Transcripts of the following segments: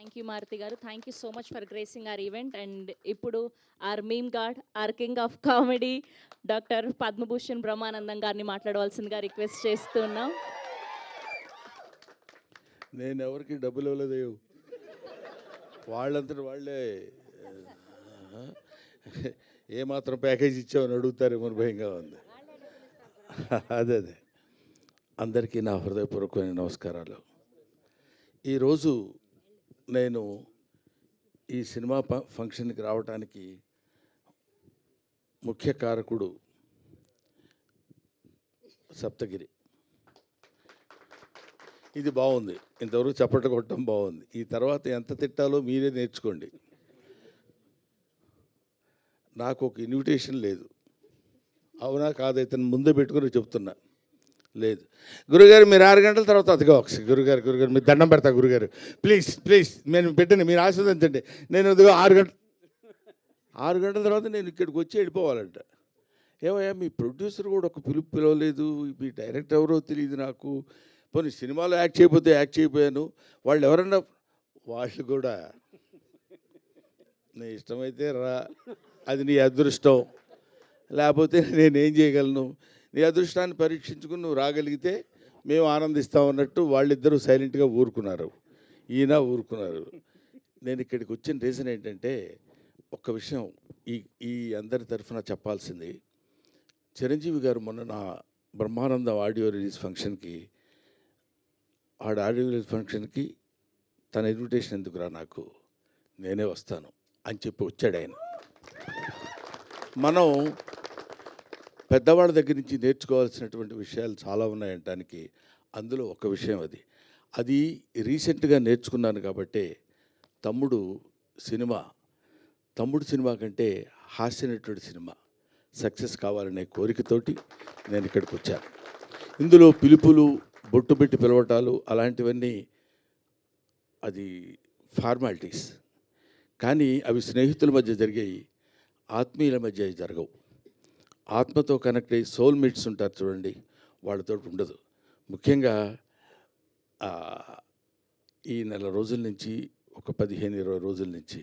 Thank you Maruthi గారు. Thank you so much for gracing our event. And ఇప్పుడు our meme god, our king of comedy doctor Padma Bhushan Brahmanandam గారిని మాట్లాడవలసిందిగా request చేస్తున్నాం. నేను ఎవరికి డబ్బులు ఇవ్వలేదు, వాళ్ళంతటి వాళ్ళే ఏమాత్రం ప్యాకేజ్ ఇచ్చామని అడుగుతారేమో భయంగా ఉంది. అదే అందరికీ నా హృదయపూర్వకమైన నమస్కారాలు. ఈరోజు నేను ఈ సినిమా ఫంక్షన్కి రావడానికి ముఖ్య కారకుడు సప్తగిరి. ఇది బాగుంది, ఇంతవరకు చప్పట్లు కొట్టడం బాగుంది. ఈ తర్వాత ఎంత తిట్టాలో మీరే నేర్చుకోండి. నాకు ఒక ఇన్విటేషన్ లేదు, అవునా కాదైతే ముందే పెట్టుకుని చెప్తున్నా. లేదు గురుగారు, మీరు 6 గంటల తర్వాత అదిగా ఒకసారి గురుగారు మీరు దండం పెడతా గురుగారు, ప్లీజ్ నేను పెట్టండి, మీరు ఆశీర్వదించండి. నేను అదిగో 6 గంటల తర్వాత నేను ఇక్కడికి వచ్చి వెళ్ళిపోవాలంట. ఏమయ్యా మీ ప్రొడ్యూసర్ కూడా ఒక పిలవలేదు, మీ డైరెక్టర్ ఎవరో తెలియదు నాకు. పోనీ సినిమాలో యాక్ట్ చేయకపోతే యాక్ట్ చేయకపోయాను, వాళ్ళు ఎవరన్నా వాళ్ళు కూడా నీ ఇష్టమైతే రా, అది నీ అదృష్టం, లేకపోతే నేనేం చేయగలను, నీ అదృష్టాన్ని పరీక్షించుకుని నువ్వు రాగలిగితే మేము ఆనందిస్తామన్నట్టు వాళ్ళిద్దరూ సైలెంట్గా ఊరుకున్నారు, ఈయన ఊరుకున్నారు. నేను ఇక్కడికి వచ్చిన రీజన్ ఏంటంటే ఒక్క విషయం ఈ అందరి తరఫున చెప్పాల్సింది. చిరంజీవి గారు మొన్న నా బ్రహ్మానందం ఆడియో రిలీజ్ ఫంక్షన్కి ఆడియో రిలీజ్ ఫంక్షన్కి తన ఇన్విటేషన్ ఎందుకురా, నాకు నేనే వస్తాను అని చెప్పి వచ్చాడు ఆయన. మనం పెద్దవాళ్ళ దగ్గర నుంచి నేర్చుకోవాల్సినటువంటి విషయాలు చాలా ఉన్నాయంటానికి అందులో ఒక విషయం అది రీసెంట్గా నేర్చుకున్నాను. కాబట్టి తమ్ముడు సినిమా కంటే హాస్యనటుడి సినిమా సక్సెస్ కావాలనే కోరికతోటి నేను ఇక్కడికి వచ్చాను. ఇందులో పిలుపులు, బొట్టు పెట్టి పిలవటాలు అలాంటివన్నీ అది ఫార్మాలిటీస్, కానీ అవి స్నేహితుల మధ్య జరిగాయి, ఆత్మీయుల మధ్య జరగవు. ఆత్మతో కనెక్ట్ అయ్యి సోల్మేట్స్ ఉంటారు చూడండి, వాళ్ళతో ఉండదు. ముఖ్యంగా ఈ నెల రోజుల నుంచి, ఒక 15-20 రోజుల నుంచి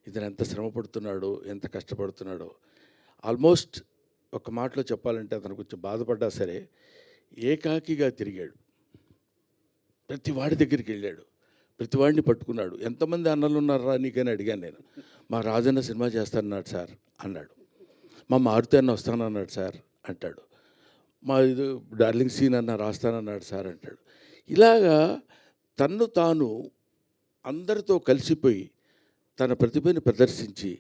ఇతను ఎంత శ్రమ పడుతున్నాడో, ఎంత కష్టపడుతున్నాడో. ఆల్మోస్ట్ ఒక మాటలో చెప్పాలంటే అతను కొంచెం బాధపడ్డా సరే ఏకాకిగా తిరిగాడు. ప్రతి వాడి దగ్గరికి వెళ్ళాడు, ప్రతి వాడిని పట్టుకున్నాడు. ఎంతమంది అన్నలు ఉన్నారా నీకని అడిగాను నేను. మా రాజన్న సినిమా చేస్తానన్నాడు సార్ అన్నాడు, మా మారుతి అన్న వస్తానన్నాడు సార్ అంటాడు, మా ఇది డార్లింగ్ సీన్ అన్న రాస్తానన్నాడు సార్ అంటాడు. ఇలాగా తన్ను తాను అందరితో కలిసిపోయి తన ప్రతిభని ప్రదర్శించి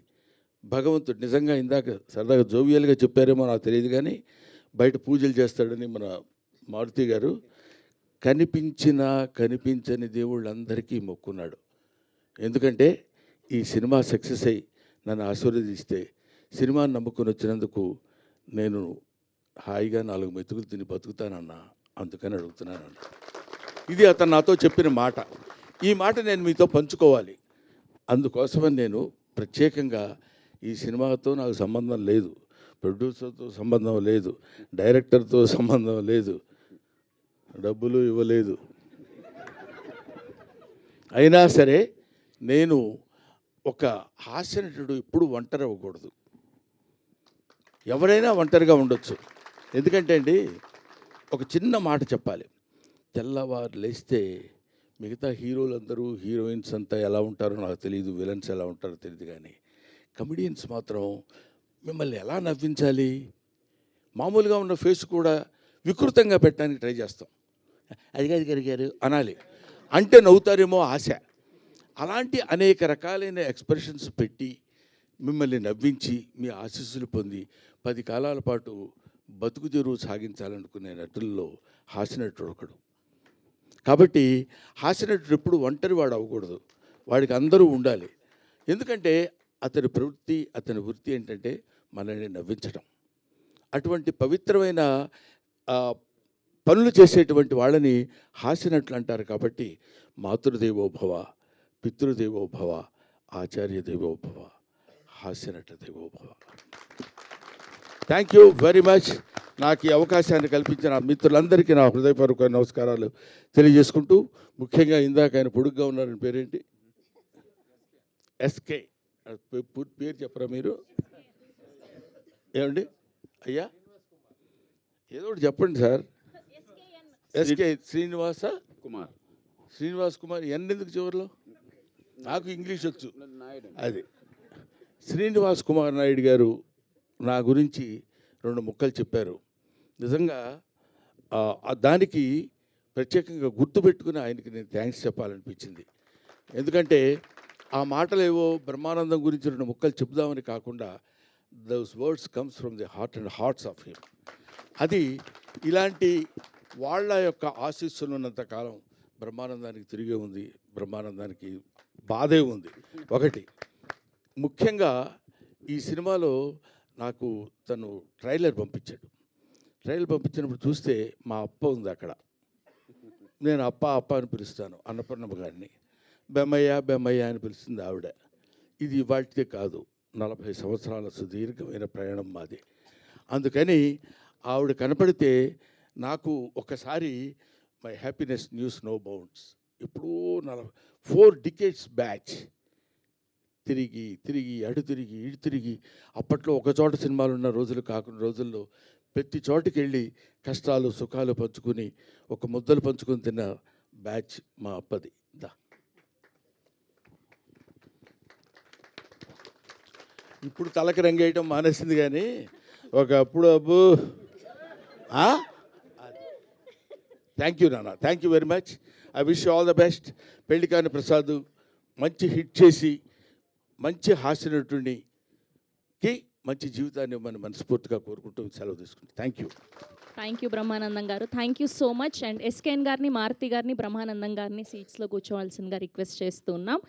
భగవంతుడు నిజంగా ఇందాక సరదాగా జోవియల్గా చెప్పారేమో నాకు తెలియదు, కానీ బయట పూజలు చేస్తాడని మన మారుతి గారు కనిపించని దేవుళ్ళందరికీ మొక్కున్నాడు. ఎందుకంటే ఈ సినిమా సక్సెస్ అయ్యి నన్ను ఆశీర్వదిస్తే సినిమాని నమ్ముకొని వచ్చినందుకు నేను హాయిగా 4 మెతుకులు తిని బతుకుతానన్నా, అందుకని అడుగుతున్నానన్నా. ఇది అతను నాతో చెప్పిన మాట. ఈ మాట నేను మీతో పంచుకోవాలి. అందుకోసమని నేను ప్రత్యేకంగా ఈ సినిమాతో నాకు సంబంధం లేదు, ప్రొడ్యూసర్తో సంబంధం లేదు, డైరెక్టర్తో సంబంధం లేదు, డబ్బులు ఇవ్వలేదు. అయినా సరే నేను ఒక హాస్యనటుడు ఎప్పుడు ఒంటరి అవ్వకూడదు. ఎవరైనా ఒంటరిగా ఉండొచ్చు. ఎందుకంటే అండి, ఒక చిన్న మాట చెప్పాలి. తెల్లవారు లేస్తే మిగతా హీరోలందరూ, హీరోయిన్స్ అంతా ఎలా ఉంటారో నాకు తెలియదు, విలన్స్ ఎలా ఉంటారో తెలియదు, కానీ కమెడియన్స్ మాత్రం మిమ్మల్ని ఎలా నవ్వించాలి, మామూలుగా ఉన్న ఫేస్ కూడా వికృతంగా పెట్టడానికి ట్రై చేస్తాం. అది గారు అనాలి అంటే నవ్వుతారేమో ఆశ. అలాంటి అనేక రకాలైన ఎక్స్ప్రెషన్స్ పెట్టి మిమ్మల్ని నవ్వించి మీ ఆశీస్సులు పొంది 10 కాలాల పాటు బతుకు తెరువు సాగించాలనుకునే నటుల్లో హాస్యనటుడు ఒకడు. కాబట్టి హాస్యనటుడు ఎప్పుడు ఒంటరి వాడు అవ్వకూడదు, వాడికి అందరూ ఉండాలి. ఎందుకంటే అతని ప్రవృత్తి, అతని వృత్తి ఏంటంటే మనల్ని నవ్వించడం. అటువంటి పవిత్రమైన పనులు చేసేటువంటి వాళ్ళని హాస్యనటులు అంటారు. కాబట్టి మాతృదేవోభవ, పితృదేవోభవ, ఆచార్య దేవోభవ, హాస్యనట దేవోభవ. Thank you very much. నాకు ఈ అవకాశాన్ని కల్పించిన మిత్రులందరికీ నా హృదయపూర్వక నమస్కారాలు తెలియజేసుకుంటూ, ముఖ్యంగా ఇందాక ఆయన పొడుగ్గా ఉన్నారని పేరేంటి, ఎస్కే పూర్తి పేరు చెప్పరా మీరు? ఏమండి అయ్యా, ఏదో ఒకటి చెప్పండి సార్. ఎస్కే శ్రీనివాస కుమార్ శ్రీనివాస్ కుమార్ ఎందుకు చివరిలో? నాకు ఇంగ్లీష్ వచ్చు. నాయుడు. అది శ్రీనివాస్ కుమార్ నాయుడు గారు నా గురించి 2 ముక్కలు చెప్పారు. నిజంగా దానికి ప్రత్యేకంగా గుర్తుపెట్టుకుని ఆయనకి నేను థ్యాంక్స్ చెప్పాలనిపించింది. ఎందుకంటే ఆ మాటలు ఏవో బ్రహ్మానందం గురించి 2 ముక్కలు చెప్దామని కాకుండా those words comes from the heart and hearts of him. అది ఇలాంటి వాళ్ళ యొక్క ఆశీస్సులు ఉన్నంత కాలం బ్రహ్మానందానికి తిరిగే ఉంది, బ్రహ్మానందానికి బాధే ఉంది. ఒకటి ముఖ్యంగా ఈ సినిమాలో నాకు తను ట్రైలర్ పంపించాడు. ట్రైలర్ పంపించినప్పుడు చూస్తే మా అప్ప ఉంది అక్కడ. నేను అప్ప అప్ప అని పిలుస్తాను అన్నపూర్ణమ్మ గారిని. బెమ్మయ్య బెమ్మయ్య అని పిలుస్తుంది ఆవిడ. ఇది ఇవాటిదే కాదు, 40 సంవత్సరాల సుదీర్ఘమైన ప్రయాణం మాది. అందుకని ఆవిడ కనపడితే నాకు ఒకసారి my happiness knows no bounds. ఇప్పుడు 4 decades బ్యాచ్ తిరిగి తిరిగి అటు తిరిగి ఇటు తిరిగి, అప్పట్లో ఒక చోట సినిమాలు ఉన్న రోజులు కాకుండా రోజుల్లో ప్రతి చోటుకి వెళ్ళి కష్టాలు సుఖాలు పంచుకుని ఒక ముద్దలు పంచుకొని తిన్న బ్యాచ్ మా అప్పది. ఇప్పుడు తలకి రంగేయటం మానేసింది, కానీ ఒకప్పుడు అబ్బు. థ్యాంక్ యూ నాన్న, thank you very much. I wish you all the best. పెళ్లికాని ప్రసాద్ మంచి హిట్ చేసి మంచి హాస్య నటుడికి మంచి జీవితాన్ని ఇవ్వమని మనస్ఫూర్తిగా కోరుకుంటూ సెలవు తీసుకుంటాను. థ్యాంక్ యూ బ్రహ్మానందం గారు. Thank you so much. And SKN గారిని, మారుతి గారిని, బ్రహ్మానందం గారిని సీట్స్లో కూర్చోవాల్సిందిగా రిక్వెస్ట్ చేస్తున్నాం.